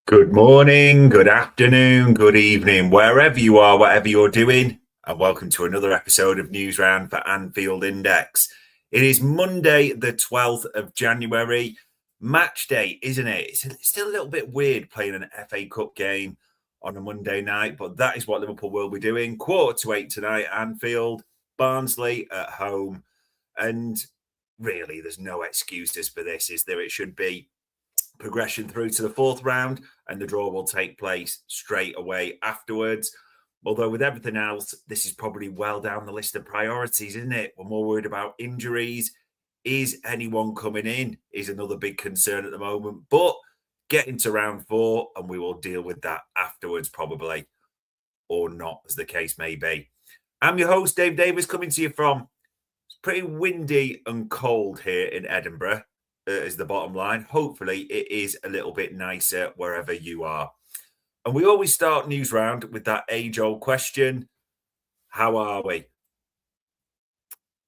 Good morning, good afternoon, good evening, wherever you are, whatever you're doing, and welcome to another episode of Newsround for Anfield Index. It is Monday, the 12th of January, match day, isn't it? It's still a little bit weird playing an FA Cup game on a Monday night, but that is what Liverpool will be doing. 7:45 tonight, Anfield, Barnsley at home, and really, there's no excuses for this, is there? It should be progression through to the fourth round, and the draw will take place straight away afterwards. Although with everything else, this is probably well down the list of priorities, isn't it? We're more worried about injuries. Is anyone coming in? Is another big concern at the moment. But getting to round four, and we will deal with that afterwards, probably, or not, as the case may be. I'm your host, Dave Davis, coming to you from it's pretty windy and cold here in Edinburgh. Is the bottom line. Hopefully, it is a little bit nicer wherever you are. And we always start news round with that age-old question: how are we?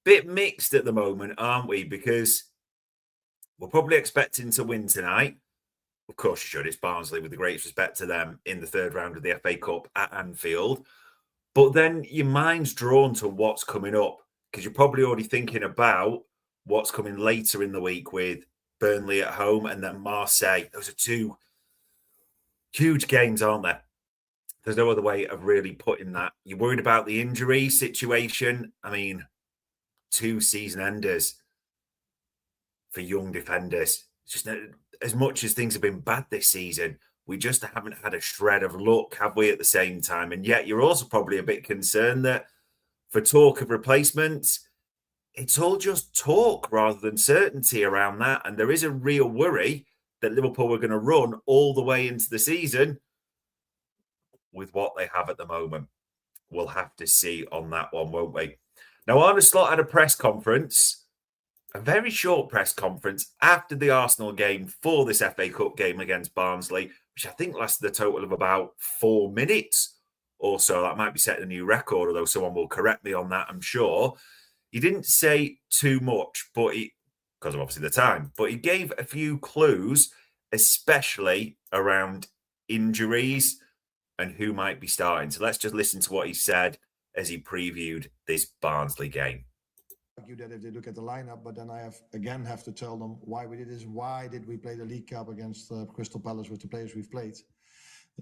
Bit mixed at the moment, aren't we? Because we're probably expecting to win tonight. Of course, you should. It's Barnsley, with the greatest respect to them, in the third round of the FA Cup at Anfield. But then your mind's drawn to what's coming up, because you're probably already thinking about what's coming later in the week with Burnley at home and then Marseille. Those are two huge games, aren't there? There's no other way of really putting that. You're worried about the injury situation. I mean, two season enders for young defenders. It's just as much as things have been bad this season, we just haven't had a shred of luck, have we, at the same time? And yet you're also probably a bit concerned that for talk of replacements, it's all just talk rather than certainty around that. And there is a real worry that Liverpool are going to run all the way into the season with what they have at the moment. We'll have to see on that one, won't we? Now, Arne Slot had a press conference, a very short press conference after the Arsenal game for this FA Cup game against Barnsley, which I think lasted a total of about 4 minutes or so. That might be setting a new record, although someone will correct me on that, I'm sure. He didn't say too much, but because of obviously the time, but he gave a few clues, especially around injuries and who might be starting. So let's just listen to what he said as he previewed this Barnsley game. Argue that if they look at the lineup, but then I have to tell them why we did this. Why did we play the League Cup against Crystal Palace with the players we've played?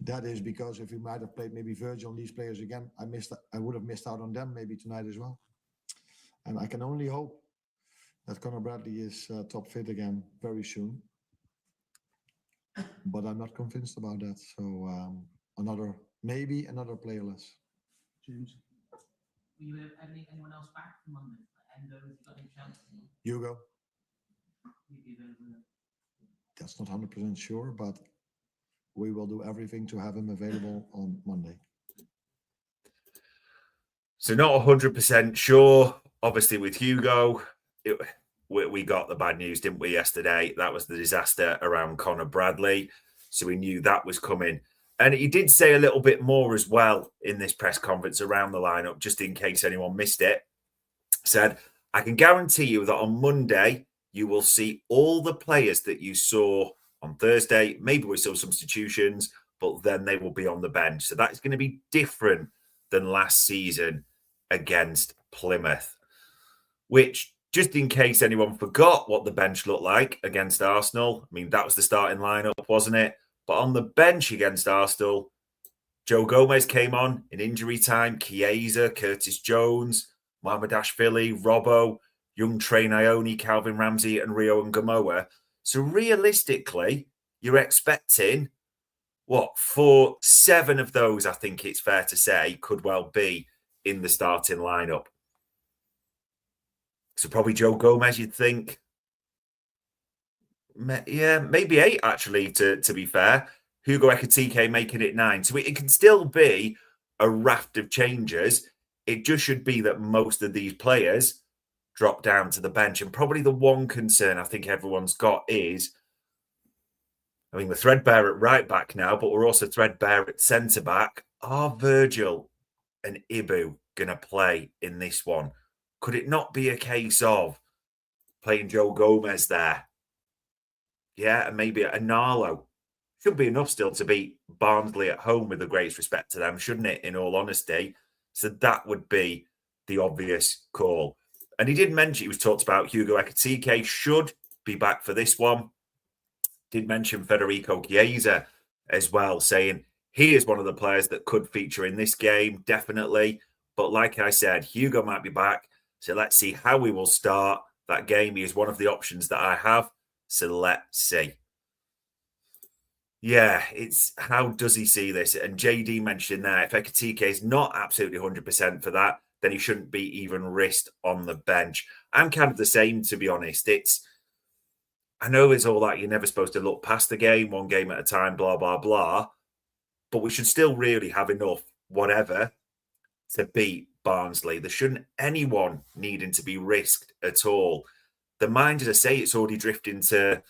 That is because if we might have played maybe Virgil and these players again, I would have missed out on them maybe tonight as well. And I can only hope that Conor Bradley is top fit again very soon. But I'm not convinced about that. So maybe another player less. James. Will you have anyone else back from Monday? Endo, have you got any chance? Hugo. That's not 100% sure, but we will do everything to have him available on Monday. So not 100% sure. Obviously, with Hugo, we got the bad news, didn't we, yesterday? That was the disaster around Conor Bradley. So we knew that was coming. And he did say a little bit more as well in this press conference around the lineup, just in case anyone missed it. Said, I can guarantee you that on Monday, you will see all the players that you saw on Thursday, maybe with some substitutions, but then they will be on the bench. So that's going to be different than last season against Plymouth, which, just in case anyone forgot what the bench looked like against Arsenal, I mean, that was the starting lineup, wasn't it? But on the bench against Arsenal, Joe Gomez came on in injury time, Chiesa, Curtis Jones, Mohamedashvili, Robbo, young Trey Ione, Calvin Ramsey, and Rio Ngumoha. So realistically, you're expecting, for 7 of those, I think it's fair to say, could well be in the starting lineup. So probably Joe Gomez, you'd think. Yeah, maybe 8, actually, to be fair. Hugo Ekitike making it 9. So it can still be a raft of changes. It just should be that most of these players drop down to the bench. And probably the one concern I think everyone's got is, I mean, we're threadbare at right back now, but we're also threadbare at centre back. Are Virgil and Ibu going to play in this one? Could it not be a case of playing Joe Gomez there? Yeah, and maybe a Narlo should be enough still to beat Barnsley at home, with the greatest respect to them, shouldn't it, in all honesty? So that would be the obvious call. And he did mention, he was talked about Hugo Ekitike should be back for this one. Did mention Federico Chiesa as well, saying he is one of the players that could feature in this game, definitely. But like I said, Hugo might be back. So let's see how we will start that game. He is one of the options that I have. So let's see. Yeah, it's how does he see this? And JD mentioned there, if Ekitike is not absolutely 100% for that, then he shouldn't be even risked on the bench. I'm kind of the same, to be honest. I know it's all that you're never supposed to look past the game, one game at a time, blah, blah, blah. But we should still really have enough, whatever, to beat Barnsley. There shouldn't anyone needing to be risked at all. The mind, as I say, it's already drifting to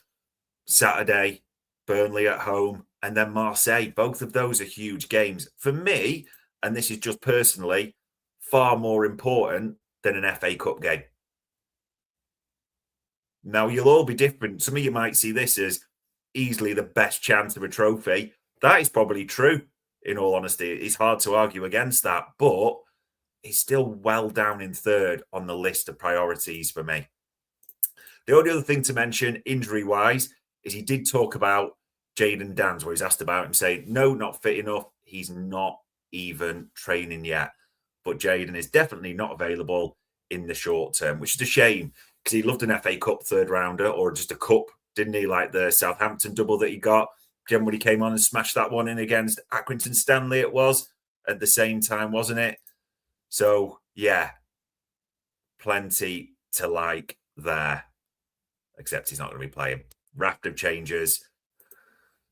Saturday, Burnley at home, and then Marseille. Both of those are huge games. For me, and this is just personally, far more important than an FA Cup game. Now, you'll all be different. Some of you might see this as easily the best chance of a trophy. That is probably true, in all honesty. It's hard to argue against that, but it's still well down in third on the list of priorities for me. The only other thing to mention, injury-wise, is he did talk about Jayden Danns, where he's asked about him, saying, no, not fit enough. He's not even training yet. But Jayden is definitely not available in the short term, which is a shame, because he loved an FA Cup third rounder, or just a cup, didn't he? Like the Southampton double that he got. Again, when he came on and smashed that one in against Accrington Stanley, it was at the same time, wasn't it? So, yeah, plenty to like there, except he's not going to be playing. Raft of changes.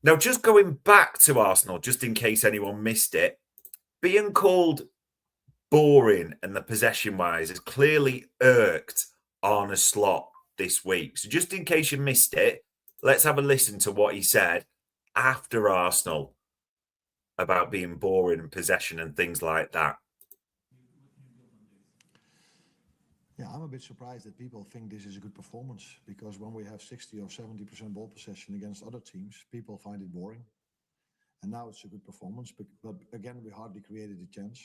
Now, just going back to Arsenal, just in case anyone missed it, being called boring and the possession-wise has clearly irked Arne Slot this week. So just in case you missed it, let's have a listen to what he said after Arsenal about being boring and possession and things like that. Yeah, I'm a bit surprised that people think this is a good performance, because when we have 60 or 70% ball possession against other teams, people find it boring. And now it's a good performance, but again, we hardly created a chance.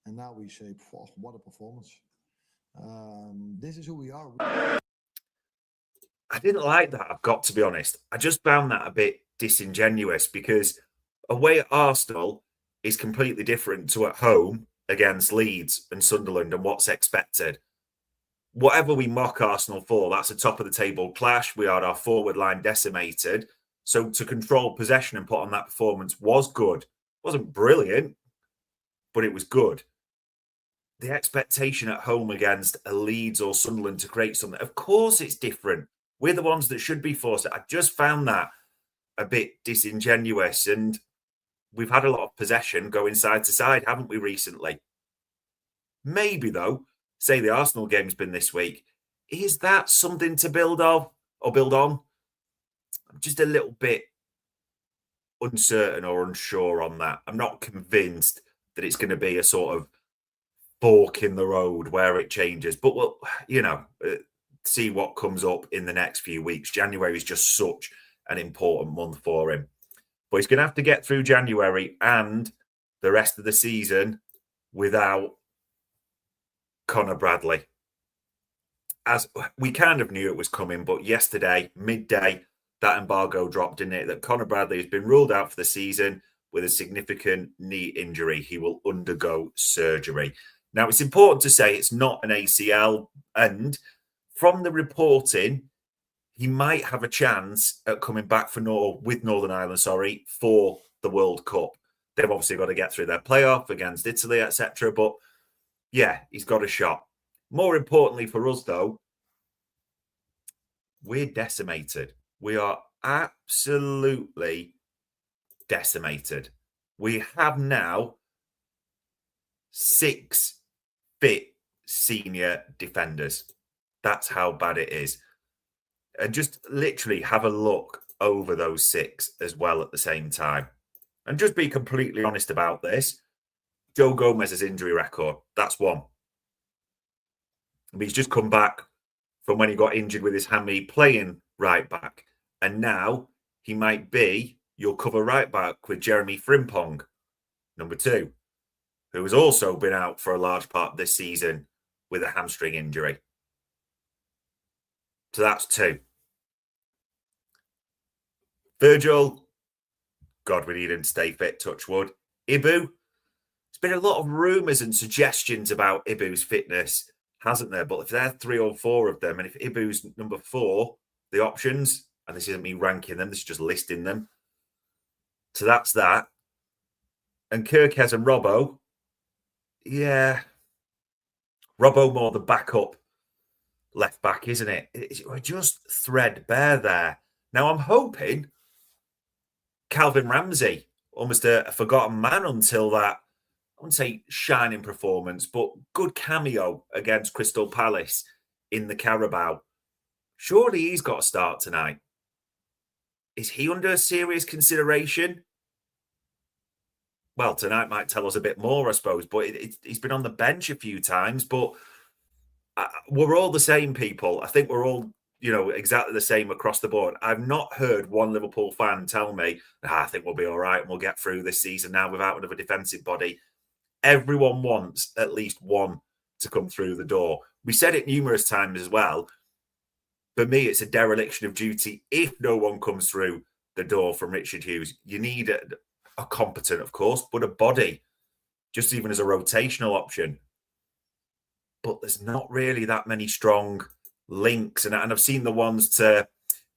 And now we say, oh, what a performance. This is who we are. I didn't like that, I've got to be honest. I just found that a bit disingenuous, because away at Arsenal is completely different to at home against Leeds and Sunderland and what's expected. Whatever we mock Arsenal for, that's a top of the table clash. We had our forward line decimated. So to control possession and put on that performance was good. It wasn't brilliant, but it was good. The expectation at home against a Leeds or Sunderland to create something, of course it's different. We're the ones that should be forced. I just found that a bit disingenuous. And we've had a lot of possession going side to side, haven't we, recently? Maybe, though, say the Arsenal game's been this week, is that something to build on? I'm just a little bit uncertain or unsure on that. I'm not convinced that it's going to be a sort of fork in the road where it changes. But we'll, see what comes up in the next few weeks. January is just such an important month for him. But he's going to have to get through January and the rest of the season without Conor Bradley. As we kind of knew it was coming, but yesterday, midday, that embargo dropped, didn't it? That Conor Bradley has been ruled out for the season with a significant knee injury. He will undergo surgery. Now, it's important to say it's not an ACL, and from the reporting, he might have a chance at coming back with Northern Ireland, for the World Cup. They've obviously got to get through their playoff against Italy, etc. But yeah, he's got a shot. More importantly for us, though, we're decimated. We are absolutely decimated. We have now 6 fit senior defenders. That's how bad it is. And just literally have a look over those 6 as well at the same time. And just be completely honest about this. Joe Gomez's injury record, that's one. He's just come back from when he got injured with his hammy playing right back. And now he might be you'll cover right back with Jeremy Frimpong, number 2, who has also been out for a large part this season with a hamstring injury. So that's 2. Virgil, God, we need him to stay fit, touch wood. Ibu, there's been a lot of rumours and suggestions about Ibu's fitness, hasn't there? But if there are 3 or 4 of them, and if Ibu's number 4, the options, and this isn't me ranking them, this is just listing them. So that's that. And Kirkez and Robbo, yeah. Robbo more the backup left back, isn't it? We're just threadbare there. Now, I'm hoping Calvin Ramsey, almost a forgotten man until that, I wouldn't say shining performance, but good cameo against Crystal Palace in the Carabao. Surely he's got to start tonight. Is he under serious consideration? Well, tonight might tell us a bit more, I suppose, but he's been on the bench a few times, but we're all the same, people. I think we're all, exactly the same across the board. I've not heard one Liverpool fan tell me, I think we'll be all right and we'll get through this season now without another defensive body. Everyone wants at least one to come through the door. We said it numerous times as well. For me, it's a dereliction of duty if no one comes through the door from Richard Hughes. You need a competent, of course, but a body, just even as a rotational option. But there's not really that many strong links. And I've seen the ones to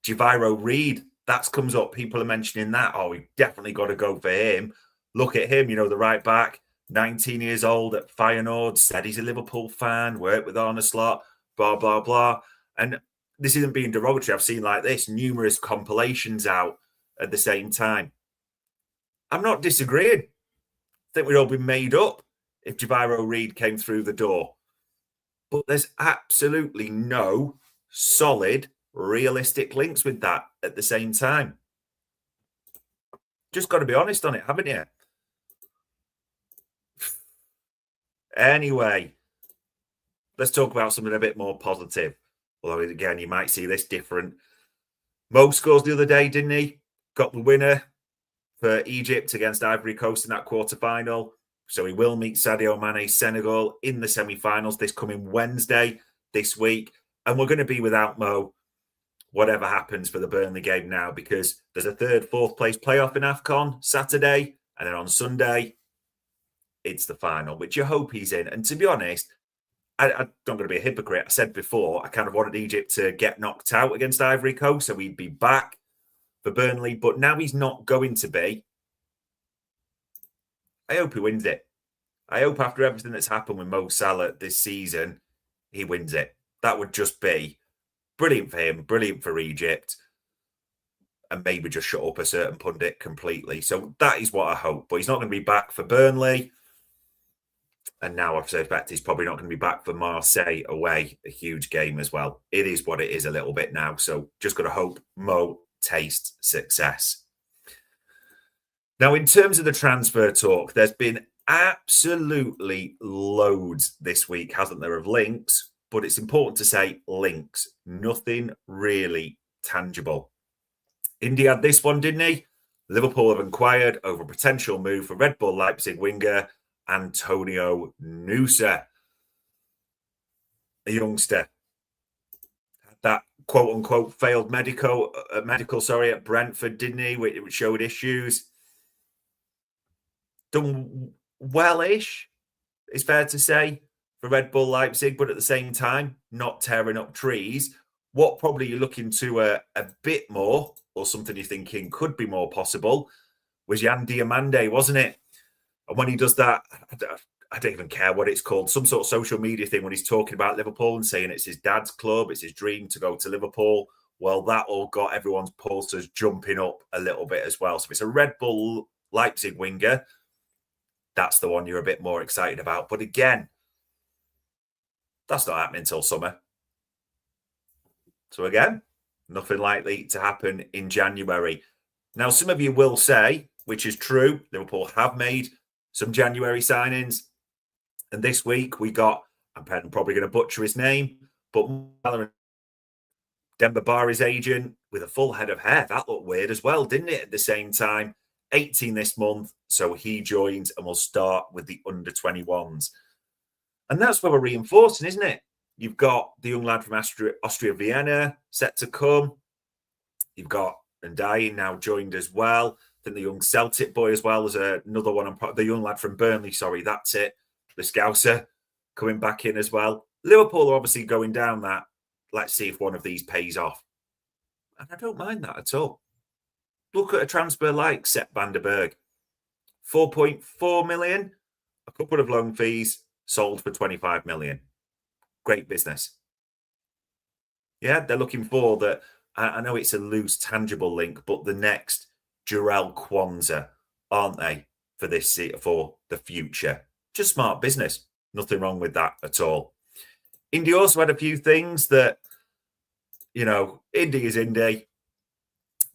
Javiro Reed. That comes up. People are mentioning that. Oh, we've definitely got to go for him. Look at him, the right back, 19 years old at Feyenoord, said he's a Liverpool fan, worked with Arne Slot, blah, blah, blah. And this isn't being derogatory. I've seen like this, numerous compilations out at the same time. I'm not disagreeing. I think we'd all be made up if Javiro Reed came through the door. But there's absolutely no solid, realistic links with that at the same time. Just got to be honest on it, haven't you? Anyway, let's talk about something a bit more positive. Although, again, you might see this different. Mo scores the other day, didn't he? Got the winner for Egypt against Ivory Coast in that quarter-final. So he will meet Sadio Mane's Senegal in the semi-finals this coming Wednesday this week. And we're going to be without Mo, whatever happens for the Burnley game now, because there's a 3rd, 4th place playoff in AFCON Saturday. And then on Sunday, it's the final, which you hope he's in. And to be honest, I'm not going to be a hypocrite. I said before, I kind of wanted Egypt to get knocked out against Ivory Coast, so he'd be back for Burnley. But now he's not going to be. I hope he wins it. I hope after everything that's happened with Mo Salah this season, he wins it. That would just be brilliant for him, brilliant for Egypt, and maybe just shut up a certain pundit completely. So that is what I hope. But he's not going to be back for Burnley. And now I suspect he's probably not going to be back for Marseille away, a huge game as well. It is what it is a little bit now. So just got to hope Mo tastes success. Now, in terms of the transfer talk, there's been absolutely loads this week, hasn't there, of links? But it's important to say links. Nothing really tangible. Indy had this one, didn't he? Liverpool have inquired over a potential move for Red Bull Leipzig winger Antonio Nusa, a youngster. That quote-unquote failed medical at Brentford, didn't he? Which showed issues. Done well-ish, it's fair to say, for Red Bull Leipzig, but at the same time, not tearing up trees. What probably you're looking to a bit more, or something you're thinking could be more possible, was Jan Diamande, wasn't it? And when he does that, I don't even care what it's called, some sort of social media thing when he's talking about Liverpool and saying it's his dad's club, it's his dream to go to Liverpool. Well, that all got everyone's pulses jumping up a little bit as well. So if it's a Red Bull Leipzig winger, that's the one you're a bit more excited about. But again, that's not happening until summer. So again, nothing likely to happen in January. Now, some of you will say, which is true, Liverpool have made some January signings. And this week we got, I'm probably going to butcher his name, but Demba Bari's agent with a full head of hair. That looked weird as well, didn't it? At the same time, 18 this month, so he joins and will start with the under-21s. And that's where we're reinforcing, isn't it? You've got the young lad from Austria Vienna set to come. You've got Ndiaye now joined as well. Then the young Celtic boy as well as another one. The young lad from Burnley, sorry, that's it. The Scouser coming back in as well. Liverpool are obviously going down that. Let's see if one of these pays off. And I don't mind that at all. Look at a transfer like Sepp van der Berg. 4.4 million, a couple of loan fees, sold for 25 million. Great business. Yeah, they're looking for the, I know it's a loose, tangible link, but the next Jarell Kwanzaa, aren't they, for the future? Just smart business. Nothing wrong with that at all. Indy also had a few things that, Indy is Indy.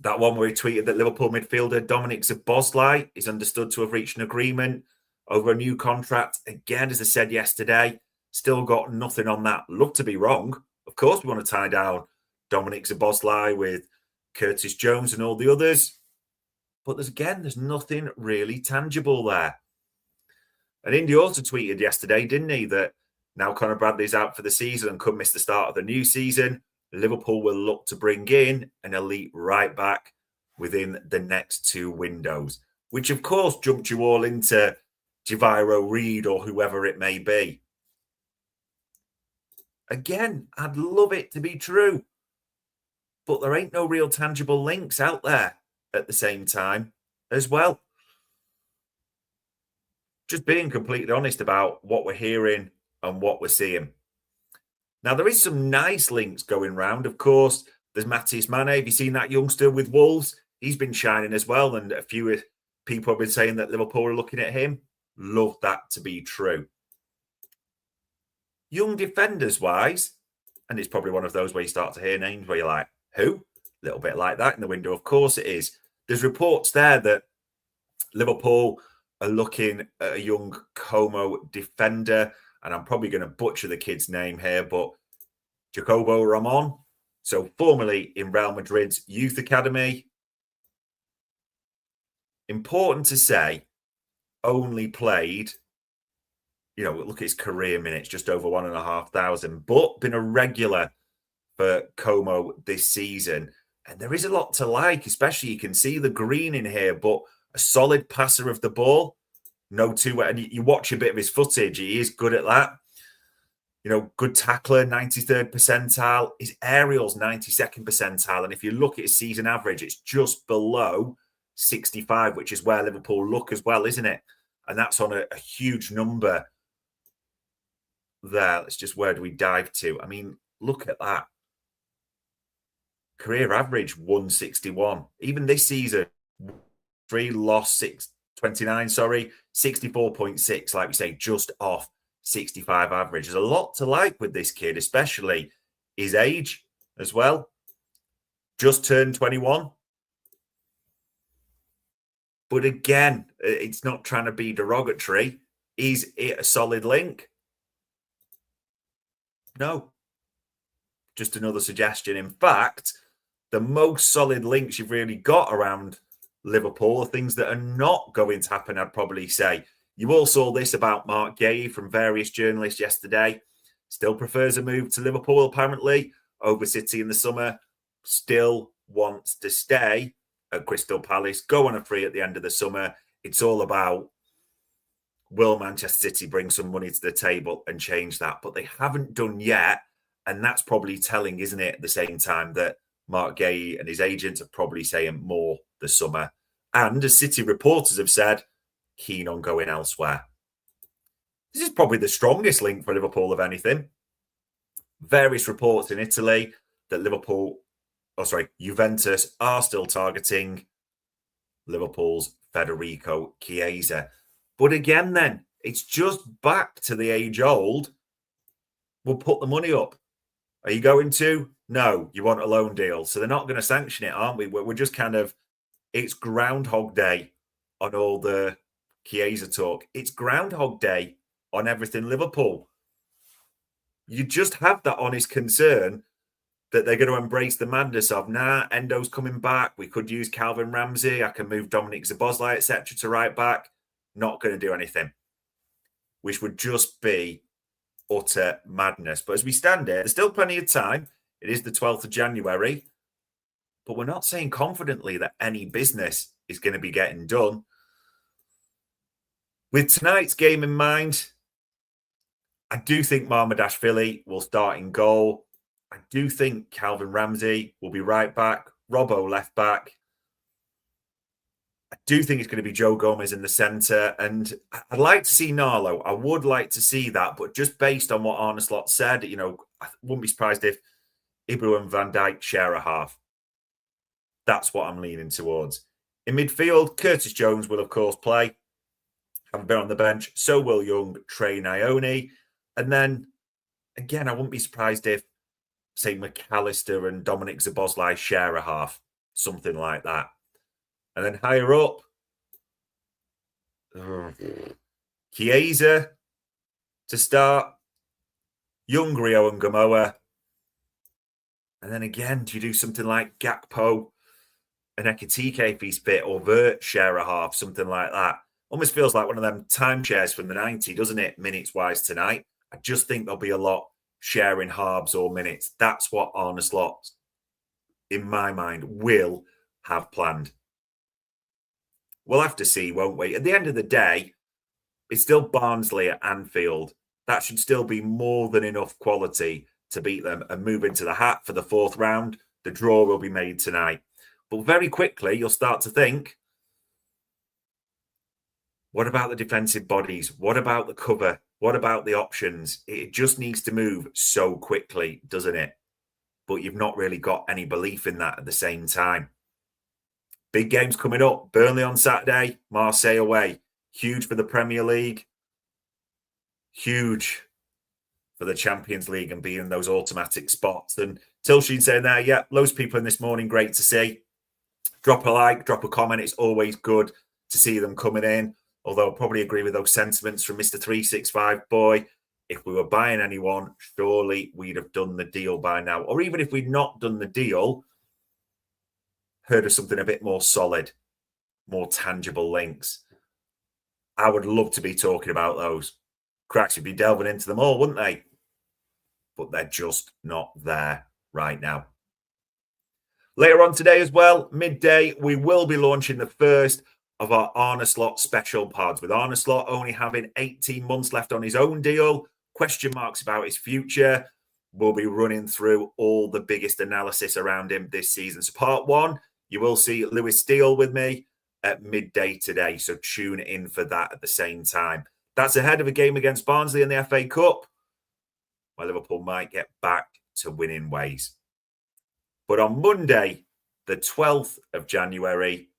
That one where he tweeted that Liverpool midfielder Dominic Szoboszlai is understood to have reached an agreement over a new contract. Again, as I said yesterday, still got nothing on that. Look to be wrong. Of course, we want to tie down Dominic Szoboszlai with Curtis Jones and all the others. But there's nothing really tangible there. And Indy also tweeted yesterday, didn't he, that now Conor Bradley's out for the season and could miss the start of the new season, Liverpool will look to bring in an elite right back within the next 2 windows, which of course jumped you all into Javiro Reed or whoever it may be. Again, I'd love it to be true, but there ain't no real tangible links out there at the same time as well. Just being completely honest about what we're hearing and what we're seeing. Now, there is some nice links going round. Of course, there's Matías Mane. Have you seen that youngster with Wolves? He's been shining as well. And a few people have been saying that Liverpool are looking at him. Love that to be true. Young defenders-wise, and it's probably one of those where you start to hear names where you're like, who? A little bit like that in the window. Of course it is. There's reports there that Liverpool are looking at a young Como defender, and I'm probably going to butcher the kid's name here, but Jacobo Ramon, so formerly in Real Madrid's youth academy. Important to say, only played, look at his career minutes, just over 1,500, but been a regular for Como this season. And there is a lot to like, especially you can see the green in here, but a solid passer of the ball. No two, and you watch a bit of his footage, he is good at that. Good tackler, 93rd percentile. His aerial's 92nd percentile. And if you look at his season average, it's just below 65, which is where Liverpool look as well, isn't it? And that's on a huge number there. Where do we dive to? I mean, look at that. Career average 161. Even this season, 64.6, like we say, just off 65 average. There's a lot to like with this kid, especially his age as well. Just turned 21. But again, it's not trying to be derogatory. Is it a solid link? No. Just another suggestion. In fact, the most solid links you've really got around Liverpool are things that are not going to happen, I'd probably say. You all saw this about Mark Gay from various journalists yesterday. Still prefers a move to Liverpool, apparently, over City in the summer. Still wants to stay at Crystal Palace, go on a free at the end of the summer. It's all about, will Manchester City bring some money to the table and change that? But they haven't done yet. And that's probably telling, isn't it, at the same time that Mark Gay and his agents are probably saying more the summer. And as City reporters have said, keen on going elsewhere. This is probably the strongest link for Liverpool of anything. Various reports in Italy that Juventus are still targeting Liverpool's Federico Chiesa. But again, then, it's just back to the age old. We'll put the money up. Are you going to? No, you want a loan deal. So they're not going to sanction it, aren't we? We're just kind of, it's Groundhog Day on all the Chiesa talk. It's Groundhog Day on everything Liverpool. You just have that honest concern that they're going to embrace the madness of, Endo's coming back. We could use Calvin Ramsey. I can move Dominic Szoboszlai, etc. to right back. Not going to do anything, which would just be utter madness. But as we stand here, there's still plenty of time. It is the 12th of January, but we're not saying confidently that any business is going to be getting done. With tonight's game in mind, I do think Mamardashvili will start in goal. I do think Calvin Ramsey will be right back, Robbo left back. I do think it's going to be Joe Gomez in the centre, and I'd like to see Narlo. I would like to see that, but just based on what Arne Slot said, you know, I wouldn't be surprised if Ibra and Van Dijk share a half. That's what I'm leaning towards. In midfield, Curtis Jones will, of course, play. Have been on the bench. So will Young, Trey Nyoni. And then, again, I wouldn't be surprised if, say, McAllister and Dominic Szoboszlai share a half. Something like that. And then higher up, Chiesa to start. Young, Rio and Ngumoha. And then again, do you do something like Gakpo and Ekitike if he's fit, or Vert share a half, something like that? Almost feels like one of them timeshares from the 90s, doesn't it, minutes-wise tonight? I just think there'll be a lot sharing halves or minutes. That's what Arne Slot, in my mind, will have planned. We'll have to see, won't we? At the end of the day, it's still Barnsley at Anfield. That should still be more than enough quality to beat them and move into the hat for the 4th round. The draw will be made tonight. But very quickly, you'll start to think, what about the defensive bodies? What about the cover? What about the options? It just needs to move so quickly, doesn't it? But you've not really got any belief in that at the same time. Big games coming up. Burnley on Saturday, Marseille away. Huge for the Premier League. Huge for the Champions League and being in those automatic spots. And Tilsheen saying there, yeah, loads of people in this morning. Great to see. Drop a like, drop a comment. It's always good to see them coming in. Although I'll probably agree with those sentiments from Mr. 365 boy. If we were buying anyone, surely we'd have done the deal by now. Or even if we'd not done the deal, heard of something a bit more solid, more tangible links. I would love to be talking about those. Cracks would be delving into them all, wouldn't they? But they're just not there right now. Later on today as well, midday, we will be launching the first of our Arne Slot special pods, with Arne Slot only having 18 months left on his own deal, question marks about his future. We'll be running through all the biggest analysis around him this season. So part 1, you will see Lewis Steele with me at midday today. So tune in for that at the same time. That's ahead of a game against Barnsley in the FA Cup, where Liverpool might get back to winning ways. But on Monday, the 12th of January,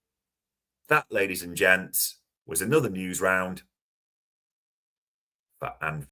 that, ladies and gents, was another news round for Anfield.